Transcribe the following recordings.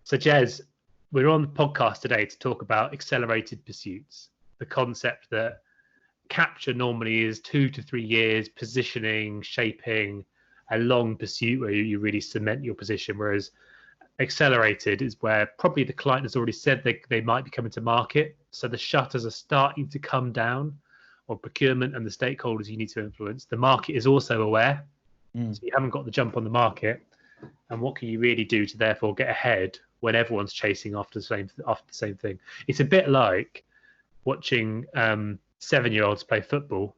So, Jez, we're on the podcast today to talk about accelerated pursuits, the concept that capture normally is 2 to 3 years, positioning, shaping, a long pursuit where you really cement your position, whereas accelerated is where probably the client has already said they might be coming to market. So the shutters are starting to come down on procurement and the stakeholders you need to influence. The market is also aware. So you haven't got the jump on the market. And what can you really do to therefore get ahead when everyone's chasing after the same thing? It's a bit like watching 7-year-olds play football,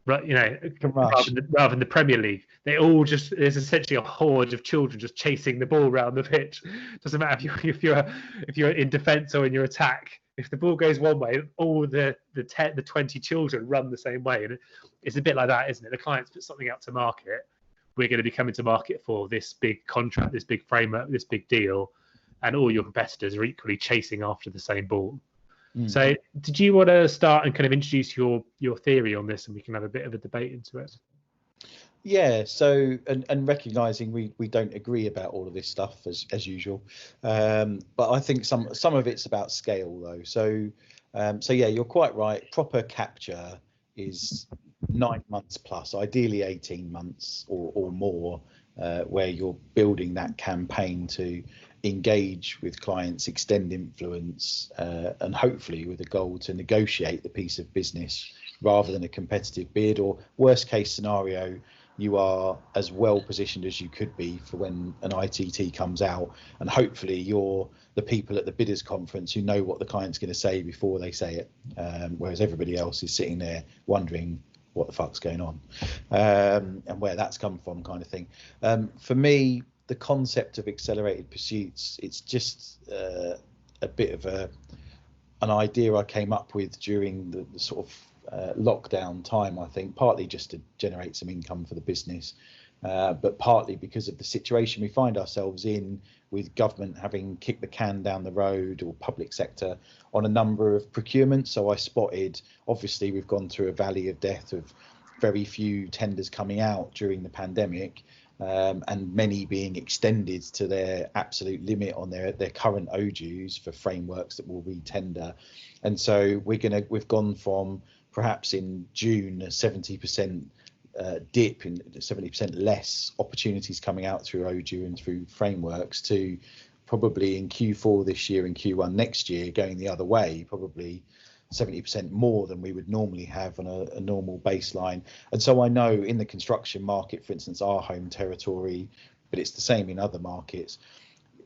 right? You know, rather than the Premier League. There's essentially a horde of children just chasing the ball around the pitch. Doesn't matter if you're in defence or in your attack. If the ball goes one way, all the 20 children run the same way, and it's a bit like that, isn't it? The clients put something out to market. We're going to be coming to market for this big contract, this big framework, this big deal, and all your competitors are equally chasing after the same ball. So did you want to start and kind of introduce your theory on this, and we can have a bit of a debate into it? Yeah, so and recognizing we don't agree about all of this stuff as usual, but I think some of it's about scale though. So yeah, you're quite right. Proper capture is 9 months plus, ideally 18 months or more, where you're building that campaign to engage with clients, extend influence, and hopefully with a goal to negotiate the piece of business rather than a competitive bid, or worst case scenario, you are as well positioned as you could be for when an ITT comes out, and hopefully you're the people at the bidders conference who know what the client's going to say before they say it, whereas everybody else is sitting there wondering what the fuck's going on, and where that's come from, kind of thing. For me, the concept of accelerated pursuits, it's just a bit of an idea I came up with during the sort of lockdown time, I think, partly just to generate some income for the business, but partly because of the situation we find ourselves in, with government having kicked the can down the road, or public sector, on a number of procurements. So I spotted, obviously we've gone through a valley of death of very few tenders coming out during the pandemic, and many being extended to their absolute limit on their current ODUs for frameworks that will re-tender. And so we've gone from perhaps in June a 70% dip, in 70% less opportunities coming out through ODU and through frameworks, to probably in Q4 this year and Q1 next year going the other way, probably 70% more than we would normally have on a normal baseline. And so I know in the construction market, for instance, our home territory, but it's the same in other markets,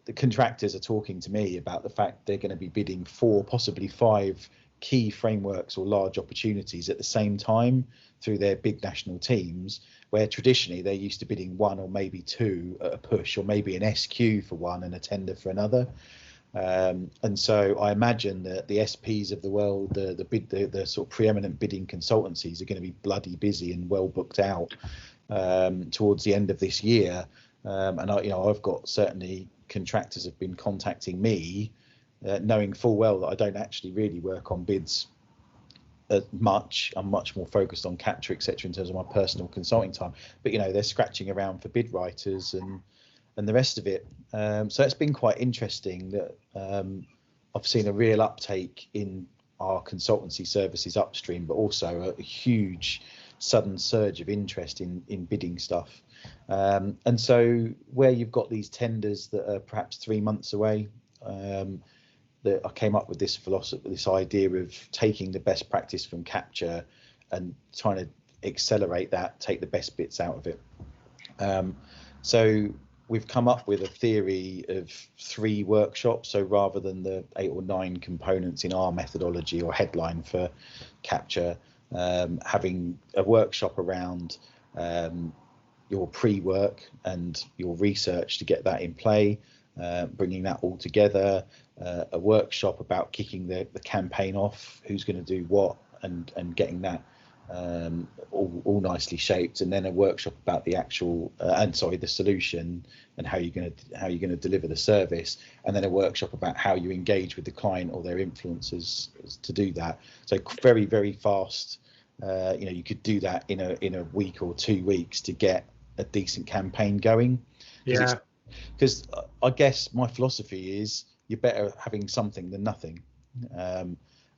the contractors are talking to me about the fact they're going to be bidding 4, possibly 5 key frameworks or large opportunities at the same time through their big national teams, where traditionally they're used to bidding 1 or maybe 2 at a push, or maybe an SQ for one and a tender for another. And so I imagine that the SPs of the world, the sort of preeminent bidding consultancies, are going to be bloody busy and well booked out towards the end of this year. And I've got certainly contractors have been contacting me, knowing full well that I don't actually really work on bids much. I'm much more focused on capture, etc., in terms of my personal consulting time. But they're scratching around for bid writers and the rest of it. So it's been quite interesting that I've seen a real uptake in our consultancy services upstream, but also a huge sudden surge of interest in bidding stuff. And so where you've got these tenders that are perhaps 3 months away, that I came up with this philosophy, this idea of taking the best practice from capture and trying to accelerate that, take the best bits out of it. So we've come up with a theory of 3 workshops. So rather than the 8 or 9 components in our methodology or headline for capture, having a workshop around your pre-work and your research to get that in play, bringing that all together, a workshop about kicking the campaign off, who's going to do what, and getting that all nicely shaped, and then a workshop about the actual the solution and how you're going to deliver the service, and then a workshop about how you engage with the client or their influencers to do that. So very, very fast. You could do that in a week or 2 weeks to get a decent campaign going. Yeah. because I guess my philosophy is you're better having something than nothing.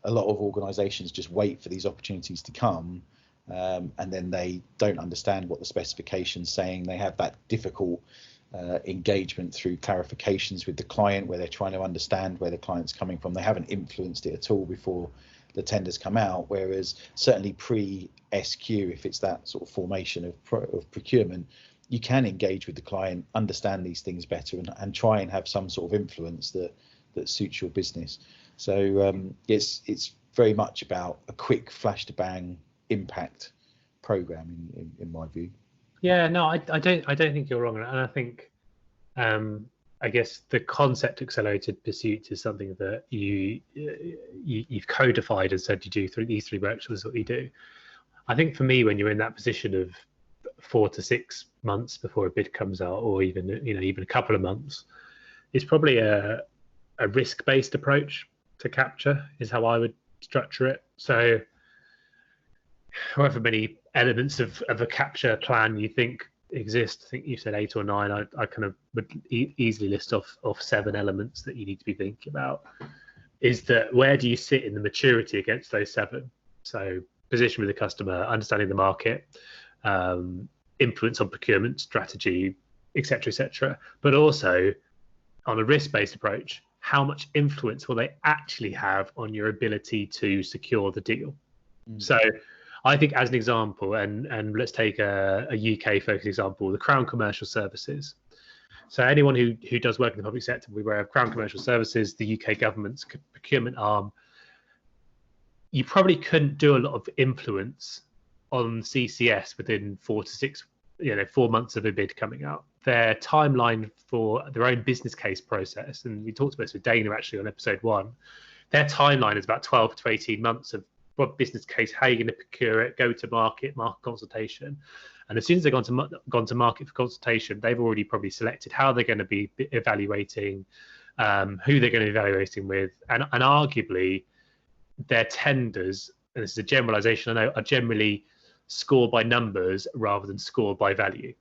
A lot of organisations just wait for these opportunities to come, and then they don't understand what the specification's saying. They have that difficult engagement through clarifications with the client, where they're trying to understand where the client's coming from. They haven't influenced it at all before the tenders come out. Whereas certainly pre-SQ, if it's that sort of formation of procurement, you can engage with the client, understand these things better, and try and have some sort of influence that suits your business. So it's very much about a quick flash to bang impact program in my view. Yeah, no, I don't think you're wrong, and I think I guess the concept accelerated pursuits is something that you've codified and said you do through these 3 workshops is what you do. I think for me, when you're in that position of 4 to 6 months before a bid comes out, or even a couple of months, it's probably a risk-based approach to capture is how I would structure it. So however many elements of a capture plan you think exist, I think you said 8 or 9, I kind of would easily list off 7 elements that you need to be thinking about. Is that where do you sit in the maturity against those 7? So position with the customer, understanding the market, influence on procurement strategy, etc., but also on a risk-based approach, how much influence will they actually have on your ability to secure the deal? So I think, as an example, and let's take a UK focused example, the Crown Commercial Services. So anyone who does work in the public sector, we aware of Crown Commercial Services, the UK government's procurement arm. You probably couldn't do a lot of influence on CCS within 4 to 6, 4 months of a bid coming out. Their timeline for their own business case process, and we talked about this with Dana actually on episode 1, their timeline is about 12 to 18 months of what business case, how you're going to procure it, go to market consultation. And as soon as they've gone to market for consultation, they've already probably selected how they're going to be evaluating, who they're going to be evaluating with, and arguably their tenders, and this is a generalization I know, are generally scored by numbers rather than scored by value.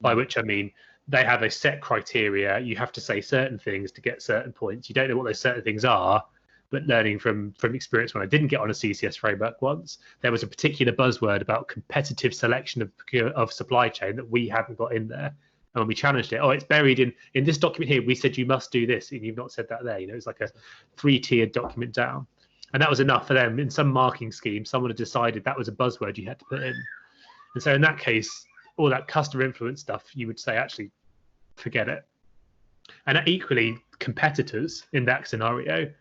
By which I mean they have a set criteria. You have to say certain things to get certain points. You don't know what those certain things are, but learning from experience, when I didn't get on a CCS framework once, there was a particular buzzword about competitive selection of supply chain that we hadn't got in there. And when we challenged it, it's buried in this document here. We said you must do this, and you've not said that there. It's like a 3-tiered document down. And that was enough for them. In some marking scheme, someone had decided that was a buzzword you had to put in. And so in that case, all that customer influence stuff, you would say, actually, forget it. And equally, competitors in that scenario,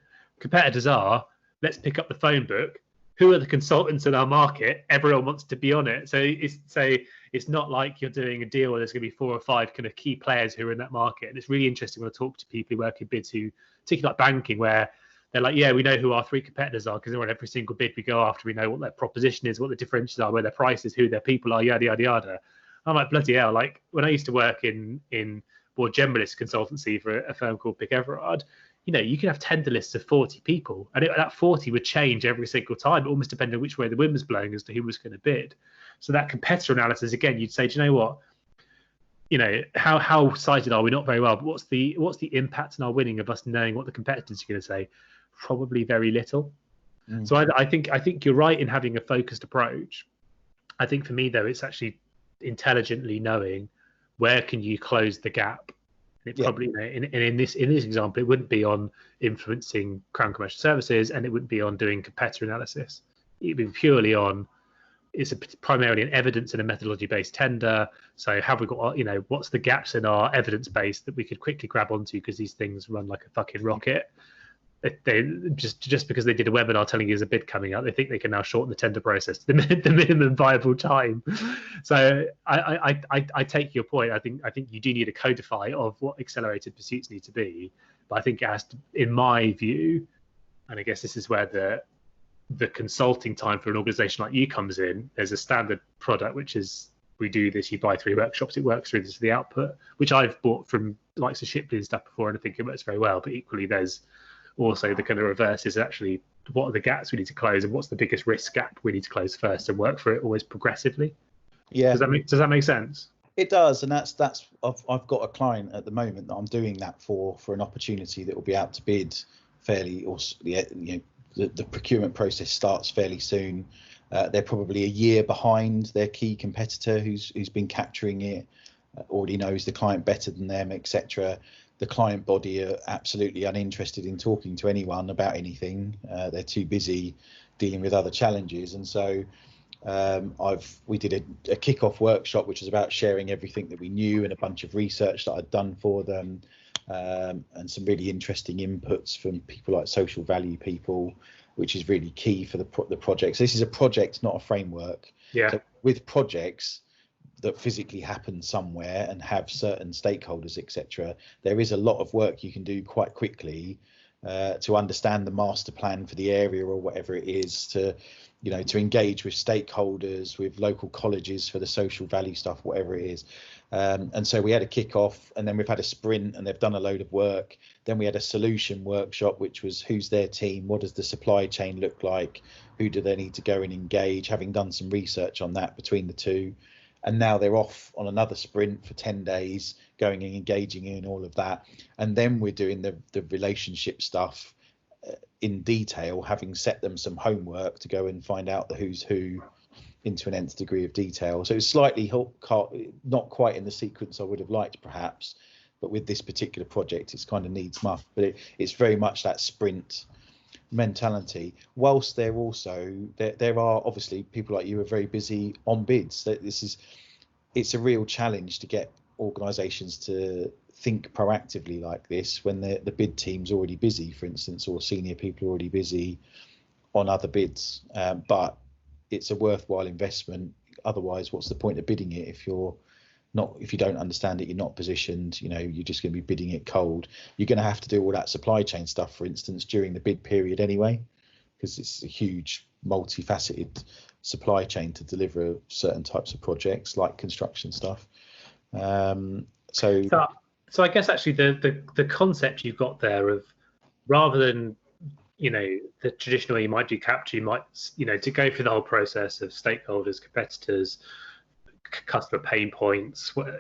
competitors are, let's pick up the phone book. Who are the consultants in our market? Everyone wants to be on it. So it's not like you're doing a deal where there's going to be 4 or 5 kind of key players who are in that market. And it's really interesting when I talk to people who work in bids, who, particularly like banking, where they're like, yeah, we know who our 3 competitors are because they're on every single bid we go after. We know what their proposition is, what the differentials are, where their price is, who their people are, yada, yada, yada. I'm like, bloody hell. Like when I used to work in more generalist consultancy for a firm called Pick Everard, you could have tender lists of 40 people, and that 40 would change every single time, almost depending on which way the wind was blowing as to who was going to bid. So that competitor analysis, again, you'd say, do you know what? How cited are we? Not very well. But what's the impact on our winning of us knowing what the competitors are going to say? Probably very little. So I think you're right in having a focused approach. I think for me though, it's actually intelligently knowing where can you close the gap. It probably in this example, it wouldn't be on influencing Crown Commercial Services, and it wouldn't be on doing competitor analysis. It'd be purely on, it's primarily an evidence and a methodology based tender. So have we got, what's the gaps in our evidence base that we could quickly grab onto, because these things run like a fucking rocket. They just because they did a webinar telling you there's a bid coming out, they think they can now shorten the tender process to the minimum viable time. So I take your point. I think you do need a codify of what accelerated pursuits need to be, but I think it has to, in my view, and I guess this is where the consulting time for an organization like you comes in. There's a standard product, which is, we do this, you buy 3 workshops, it works through to the output, which I've bought from the likes of Shipley and stuff before, and I think it works very well. But equally, there's also the kind of reverse, is actually what are the gaps we need to close, and what's the biggest risk gap we need to close first, and work for it always progressively. Does that make sense? It does, and that's I've got a client at the moment that I'm doing that for an opportunity that will be out to bid fairly, or the procurement process starts fairly soon. They're probably a year behind their key competitor who's been capturing it, already knows the client better than them, etc. The client body are absolutely uninterested in talking to anyone about anything. They're too busy dealing with other challenges, and so we did a kick-off workshop which was about sharing everything that we knew and a bunch of research that I'd done for them, and some really interesting inputs from people like social value people, which is really key for the project. So this is a project, not a framework. Yeah. So with projects that physically happen somewhere and have certain stakeholders, etc., there is a lot of work you can do quite quickly to understand the master plan for the area or whatever it is, to engage with stakeholders, with local colleges for the social value stuff, whatever it is. And so we had a kick-off, and then we've had a sprint, and they've done a load of work. Then we had a solution workshop, which was who's their team, what does the supply chain look like, who do they need to go and engage, having done some research on that between the two. And now they're off on another sprint for 10 days, going and engaging in all of that. And then we're doing the relationship stuff in detail, having set them some homework to go and find out the who's who into an nth degree of detail. So it's slightly not quite in the sequence I would have liked, perhaps, but with this particular project, it's kind of needs must. But it's very much that sprint mentality, whilst there are obviously people like you are very busy on bids. It's a real challenge to get organizations to think proactively like this when the bid team's already busy, for instance, or senior people are already busy on other bids, but it's a worthwhile investment. Otherwise, what's the point of bidding it if you don't understand it, you're not positioned, you're just going to be bidding it cold. You're going to have to do all that supply chain stuff, for instance, during the bid period anyway, because it's a huge multifaceted supply chain to deliver certain types of projects like construction stuff. So I guess actually the concept you've got there of, rather than the traditional way you might do capture, you might to go through the whole process of stakeholders, competitors, customer pain points, whatever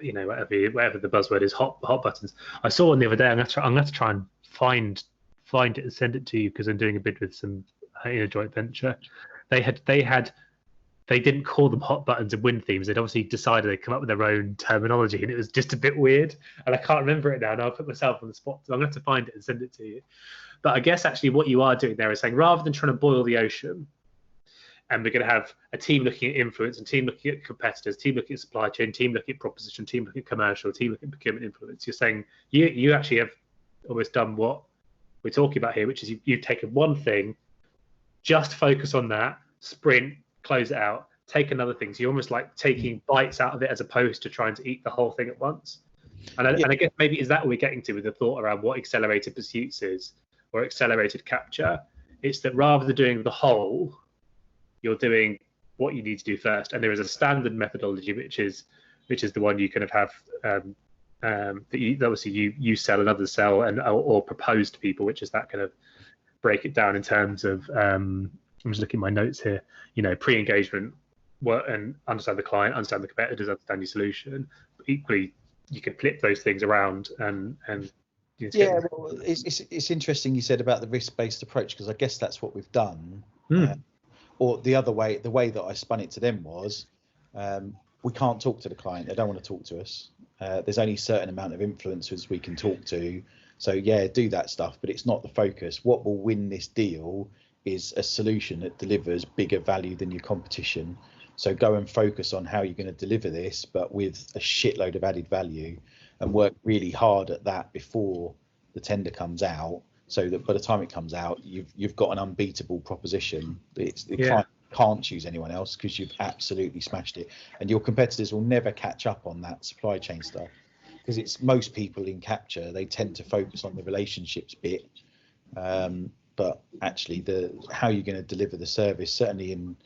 the buzzword is, hot buttons. I saw one the other day. I'm going to try and find it and send it to you, because I'm doing a bid with some in a joint venture. They didn't call them hot buttons and wind themes. They'd obviously decided they'd come up with their own terminology, and it was just a bit weird. And I can't remember it now, and I'll put myself on the spot. So I'm going to have to find it and send it to you. But I guess actually what you are doing there is saying, rather than trying to boil the ocean, and we're going to have a team looking at influence, and team looking at competitors, team looking at supply chain, team looking at proposition, team looking at commercial, team looking at procurement influence. You're saying you actually have almost done what we're talking about here, which is you've taken one thing, just focus on that, sprint, close it out, take another thing. So you're almost like taking bites out of it as opposed to trying to eat the whole thing at once. And I guess maybe is that what we're getting to with the thought around what accelerated pursuits is, or accelerated capture? It's that rather than doing the whole, you're doing what you need to do first. And there is a standard methodology, which is the one you kind of have that obviously you sell and others sell or propose to people, which is that kind of break it down in terms of I'm just looking at my notes here, pre-engagement, work and understand the client, understand the competitors, understand your solution. But equally, you can flip those things around and well, it's interesting you said about the risk-based approach, because I guess that's what we've done. Or the other way, the way that I spun it to them was, we can't talk to the client. They don't want to talk to us. There's only a certain amount of influencers we can talk to. So yeah, do that stuff, but it's not the focus. What will win this deal is a solution that delivers bigger value than your competition. So go and focus on how you're going to deliver this, but with a shitload of added value, and work really hard at that before the tender comes out, so that by the time it comes out, you've got an unbeatable proposition. The client can't choose anyone else, because you've absolutely smashed it, and your competitors will never catch up on that supply chain stuff, because it's most people in capture, they tend to focus on the relationships bit, but actually how you're going to deliver the service, certainly in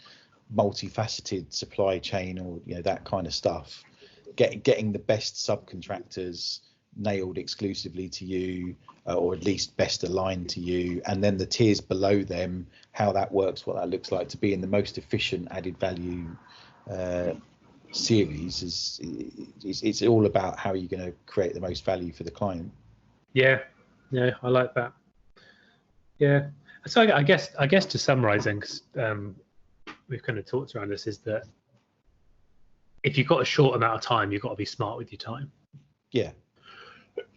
multifaceted supply chain or that kind of stuff, getting the best subcontractors nailed exclusively to you, or at least best aligned to you, and then the tiers below them, how that works, what that looks like, to be in the most efficient added value series it's all about how you're going to create the most value for the client. Yeah, I like that. Yeah, so I guess to summarize then, because we've kind of talked around this, is that if you've got a short amount of time, you've got to be smart with your time. Yeah.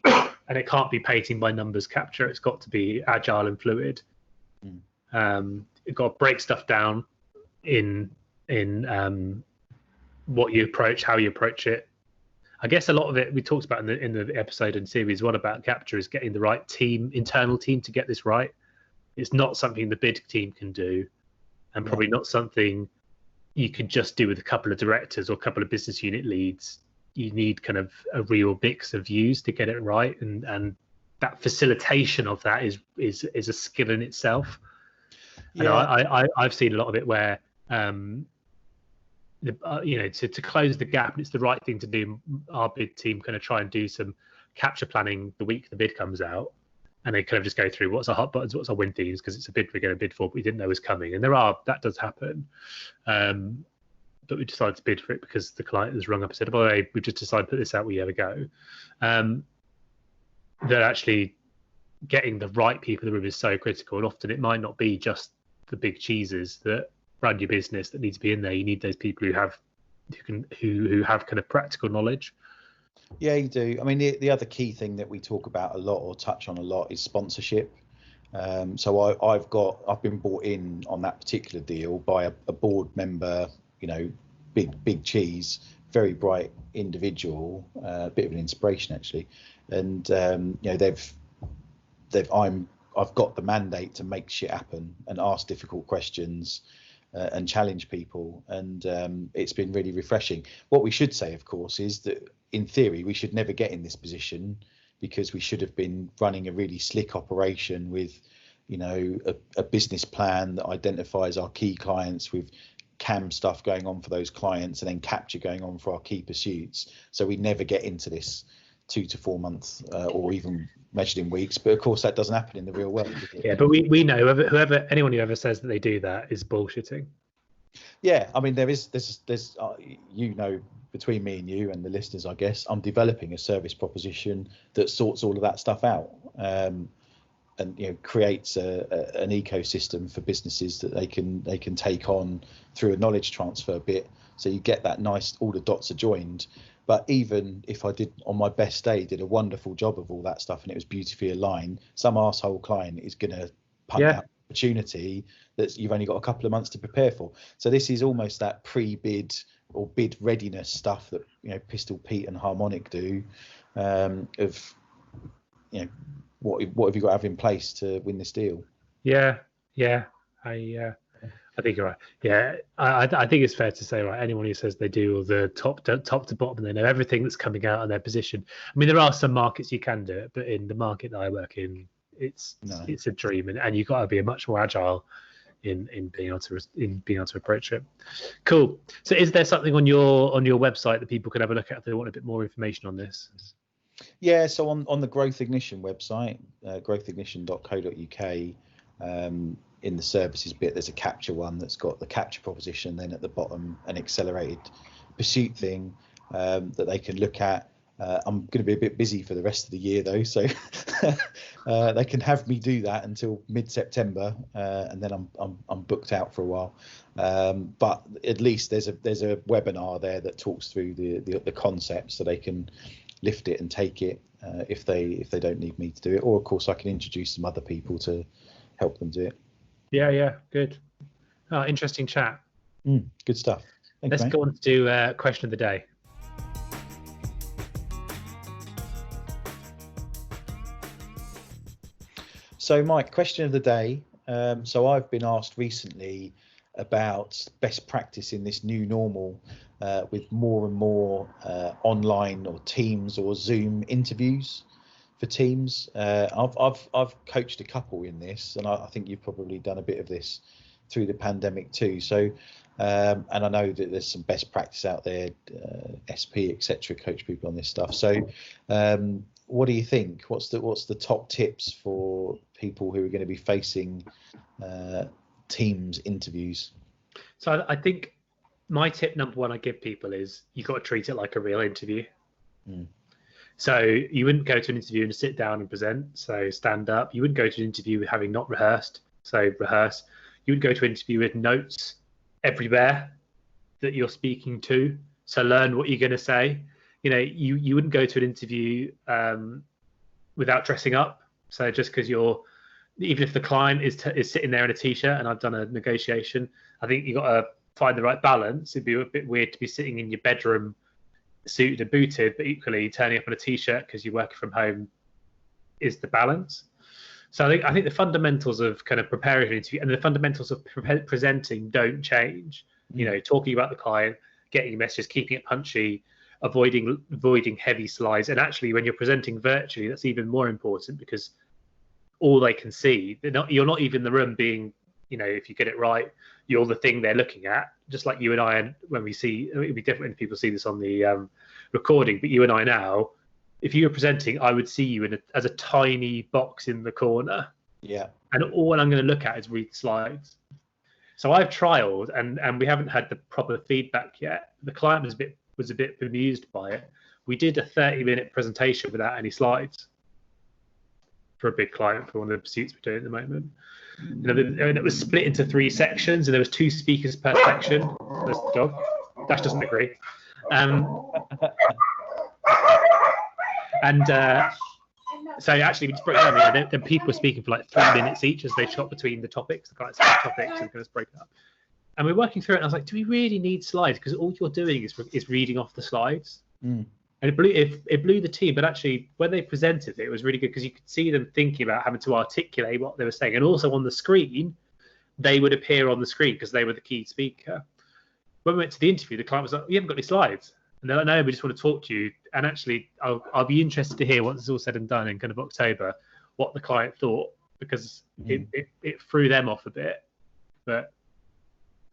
And it can't be painting by numbers capture. It's got to be agile and fluid. You've got to break stuff down in what you approach, how you approach it. I guess a lot of it we talked about in the episode and series one about capture is getting the right internal team to get this right. It's not something the bid team can do, and probably not something you could just do with a couple of directors or a couple of business unit leads. You need kind of a real mix of views to get it right, and that facilitation of that is a skill in itself. Yeah. And I've seen a lot of it where to close the gap, and it's the right thing to do. Our bid team kind of try and do some capture planning the week the bid comes out, and they kind of just go through what's our hot buttons, what's our win themes, because it's a bid we're going to bid for, but we didn't know was coming, and that does happen. But we decided to bid for it because the client has rung up and said, "By the way, we just decided to put this out. We have a go." That actually getting the right people in the room is so critical, and often it might not be just the big cheeses that run your business that need to be in there. You need those people who have kind of practical knowledge. Yeah, you do. I mean, the other key thing that we talk about a lot or touch on a lot is sponsorship. So I've been brought in on that particular deal by a board member, big cheese, very bright individual, a bit of an inspiration actually, and I've got the mandate to make shit happen and ask difficult questions and challenge people, and it's been really refreshing. What we should say, of course, is that in theory we should never get in this position, because we should have been running a really slick operation with a business plan that identifies our key clients, with CAM stuff going on for those clients, and then capture going on for our key pursuits. So we never get into this 2 to 4 months or even measured in weeks. But of course that doesn't happen in the real world. Yeah, but we know anyone who ever says that they do that is bullshitting. Yeah, I mean there's between me and you and the listeners, I guess I'm developing a service proposition that sorts all of that stuff out, and creates an ecosystem for businesses that they can take on through a knowledge transfer bit. So you get that nice, all the dots are joined. But even if I did on my best day did a wonderful job of all that stuff and it was beautifully aligned, some arsehole client is going to punt out an opportunity that you've only got a couple of months to prepare for. So this is almost that pre-bid or bid readiness stuff that Pistol Pete and Harmonic do, what have you got to have in place to win this deal? Yeah, I think you're right. Yeah, I think it's fair to say, right, anyone who says they do all the top to bottom and they know everything that's coming out on their position. I mean, there are some markets you can do it, but in the market that I work in, it's a dream, and you've got to be much more agile in being able to approach it. Cool. So is there something on your website that people can have a look at if they want a bit more information on this? Yeah, so on the Growth Ignition website, growthignition.co.uk, in the services bit, there's a capture one that's got the capture proposition, then at the bottom an accelerated pursuit thing that they can look at. I'm going to be a bit busy for the rest of the year though, so they can have me do that until mid-September, and then I'm booked out for a while. But at least there's a webinar there that talks through the concept, so they can lift it and take it if they don't need me to do it, or of course I can introduce some other people to help them do it. Yeah, good. Oh, interesting chat. Good stuff. Let's go on to do question of the day. So Mike, question of the day. So I've been asked recently about best practice in this new normal, with more and more online or Teams or Zoom interviews for teams. I've coached a couple in this, and I think you've probably done a bit of this through the pandemic too. So and I know that there's some best practice out there, SP, etc., coach people on this stuff. So what do you think? What's the top tips for people who are going to be facing Teams interviews? So I think my tip number one I give people is you've got to treat it like a real interview. Mm. So you wouldn't go to an interview and sit down and present, so stand up. You wouldn't go to an interview with having not rehearsed, so rehearse. You would go to an interview with notes everywhere that you're speaking to, so learn what you're going to say. You wouldn't go to an interview without dressing up. So just because even if the client is sitting there in a t-shirt and I've done a negotiation, I think you've got to find the right balance. It'd be a bit weird to be sitting in your bedroom suited and booted, but equally turning up in a t-shirt because you're working from home is the balance. So I think the fundamentals of kind of preparing an interview and the fundamentals of presenting don't change. Talking about the client, getting your messages, keeping it punchy, avoiding heavy slides. And actually, when you're presenting virtually, that's even more important because all they can see, you're not even in the room being, if you get it right, you're the thing they're looking at. Just like you and I, when we see, it'd be different when people see this on the recording, but you and I now, if you were presenting, I would see you as a tiny box in the corner. Yeah. And all I'm going to look at is read slides. So I've trialed, and we haven't had the proper feedback yet. The client was a bit bemused by it. We did a 30-minute presentation without any slides for a big client for one of the pursuits we're doing at the moment. And it was split into 3 sections, and there was 2 speakers per section. There's the dog. Dash doesn't agree. So actually, we just broke it down. Then people were speaking for like 3 minutes each as they shot between the topics. The clients had topics, and we're going to break it up. And we're working through it, and I was like, do we really need slides? Because all you're doing is reading off the slides. And it blew the team, but actually when they presented it was really good because you could see them thinking about having to articulate what they were saying, and also on the screen they would appear on the screen because they were the key speaker. When we went to the interview, the client was like, "You haven't got any slides," and they're like, "No, we just want to talk to you." And actually, I'll be interested to hear once it's all said and done in kind of October what the client thought, because it threw them off a bit. But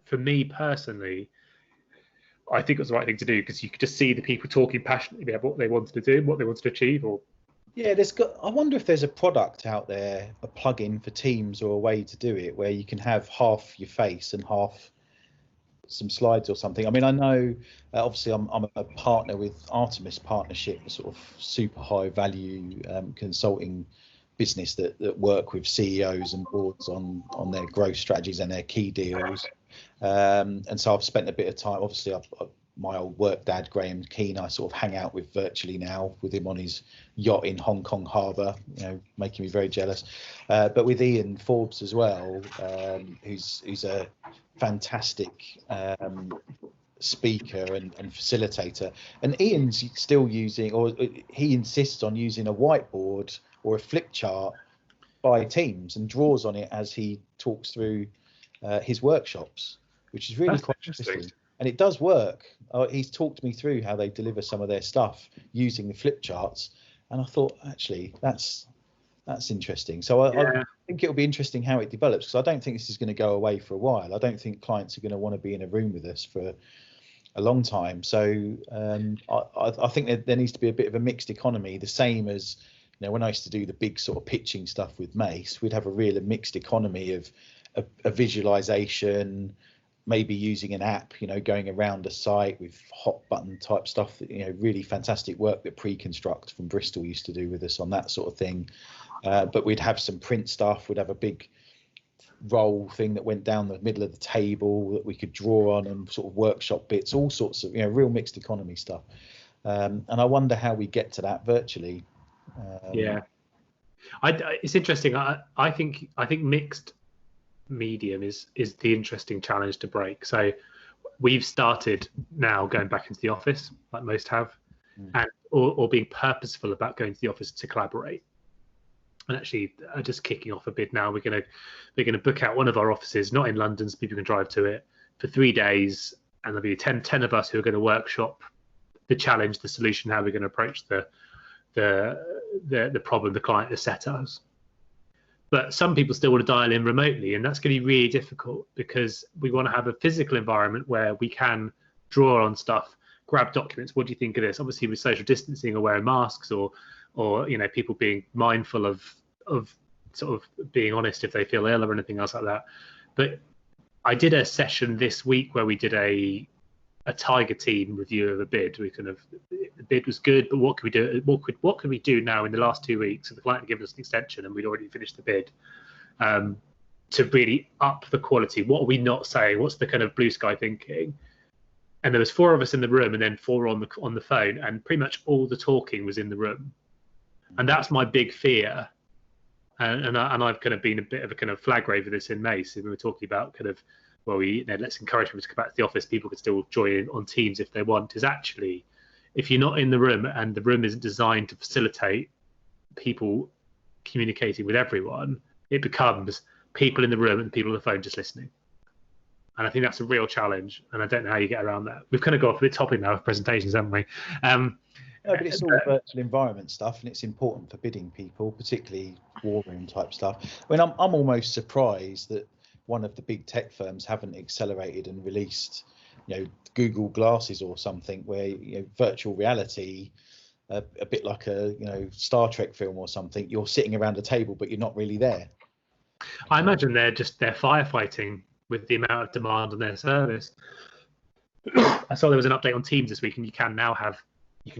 for me personally, I think it was the right thing to do because you could just see the people talking passionately about what they wanted to do, what they wanted to achieve. I wonder if there's a product out there, a plugin for Teams or a way to do it where you can have half your face and half some slides or something. I mean, I know obviously I'm a partner with Artemis Partnership, a sort of super high value consulting business that work with CEOs and boards on their growth strategies and their key deals. And so I've spent a bit of time, obviously my old work dad, Graham Keane, I sort of hang out with virtually now, with him on his yacht in Hong Kong Harbour, making me very jealous. But with Ian Forbes as well, who's a fantastic speaker and facilitator. And Ian's still using, or he insists on using a whiteboard or a flip chart by Teams and draws on it as he talks through his workshops, which is really quite interesting. And it does work. He's talked me through how they deliver some of their stuff using the flip charts, and I thought actually that's interesting. So I think it'll be interesting how it develops, because I don't think this is going to go away for a while. I don't think clients are going to want to be in a room with us for a long time. So I think that there needs to be a bit of a mixed economy, the same as when I used to do the big sort of pitching stuff with Mace, we'd have a real mixed economy of a visualization, maybe using an app, going around a site with hot button type stuff, really fantastic work that Pre-Construct from Bristol used to do with us on that sort of thing. But we'd have some print stuff, we'd have a big roll thing that went down the middle of the table that we could draw on, and sort of workshop bits, all sorts of, real mixed economy stuff. And I wonder how we get to that virtually. It's interesting. I think mixed medium is the interesting challenge to break. So we've started now going back into the office, like most have, and or being purposeful about going to the office to collaborate. And actually, just kicking off a bit now, we're gonna book out one of our offices, not in London, so people can drive to it, for 3 days, and there'll be 10 of us who are going to workshop the challenge, the solution, how we're going to approach the problem the client has set us. But some people still want to dial in remotely, and that's going to be really difficult, because we want to have a physical environment where we can draw on stuff, grab documents. What do you think of this? Obviously, with social distancing or wearing masks, or people being mindful of sort of being honest if they feel ill or anything else like that. But I did a session this week where we did a a Tiger team review of a bid. We kind of, the bid was good, but what could we do? What could we do now in the last 2 weeks? So the client had given us an extension, and we'd already finished the bid. To really up the quality. What are we not saying? What's the kind of blue sky thinking? And there was 4 of us in the room, and then 4 on the phone, and pretty much all the talking was in the room. And that's my big fear. And I've kind of been a bit of a kind of flag raver this in May. So we were talking about kind of, well, let's encourage people to come back to the office. People can still join in on Teams if they want. Is actually, if you're not in the room and the room isn't designed to facilitate people communicating with everyone, it becomes people in the room and people on the phone just listening. And I think that's a real challenge, and I don't know how you get around that. We've kind of got off a bit topic now of presentations, haven't we? No, but it's all virtual environment stuff, and it's important for bidding people, particularly war room type stuff. I mean, I'm almost surprised that one of the big tech firms haven't accelerated and released, Google Glasses or something where virtual reality, a bit like a Star Trek film or something. You're sitting around a table, but you're not really there. I imagine they're firefighting with the amount of demand on their service. I saw there was an update on Teams this week, and you can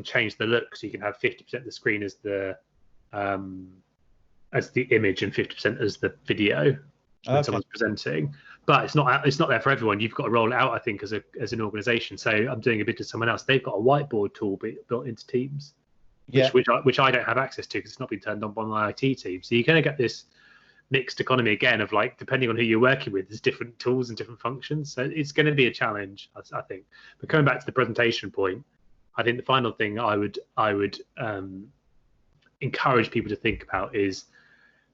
change the look, so you can have 50% of the screen as the image and 50% as the video when someone's presenting. But it's not there for everyone. You've got to roll it out, I think, as an organisation. So I'm doing a bid to someone else. They've got a whiteboard tool built into Teams, which I don't have access to because it's not been turned on by my IT team. So you're going to get this mixed economy again of like, depending on who you're working with, there's different tools and different functions. So it's going to be a challenge, I think. But coming back to the presentation point, I think the final thing I would encourage people to think about is,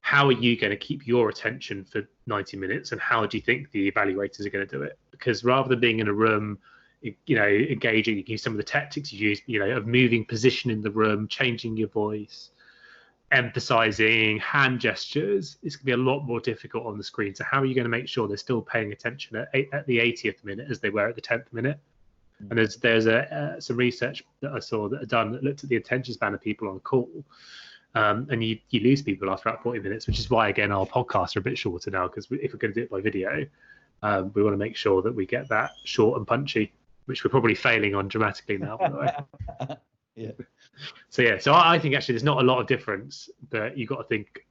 how are you going to keep your attention for 90 minutes, and how do you think the evaluators are going to do it? Because rather than being in a room, engaging, you can use some of the tactics you use, of moving position in the room, changing your voice, emphasizing hand gestures. It's going to be a lot more difficult on the screen. So how are you going to make sure they're still paying attention at the 80th minute as they were at the 10th minute? And there's some research that I saw that looked at the attention span of people on a call, and you lose people after about 40 minutes, which is why, again, our podcasts are a bit shorter now, because if we're going to do it by video, we want to make sure that we get that short and punchy, which we're probably failing on dramatically now, by the way. Yeah. So I think actually there's not a lot of difference, but you've got to think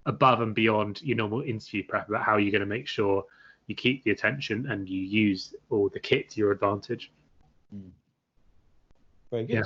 above and beyond your normal interview prep about how you're going to make sure you keep the attention and you use all the kit to your advantage. Very good. Yeah.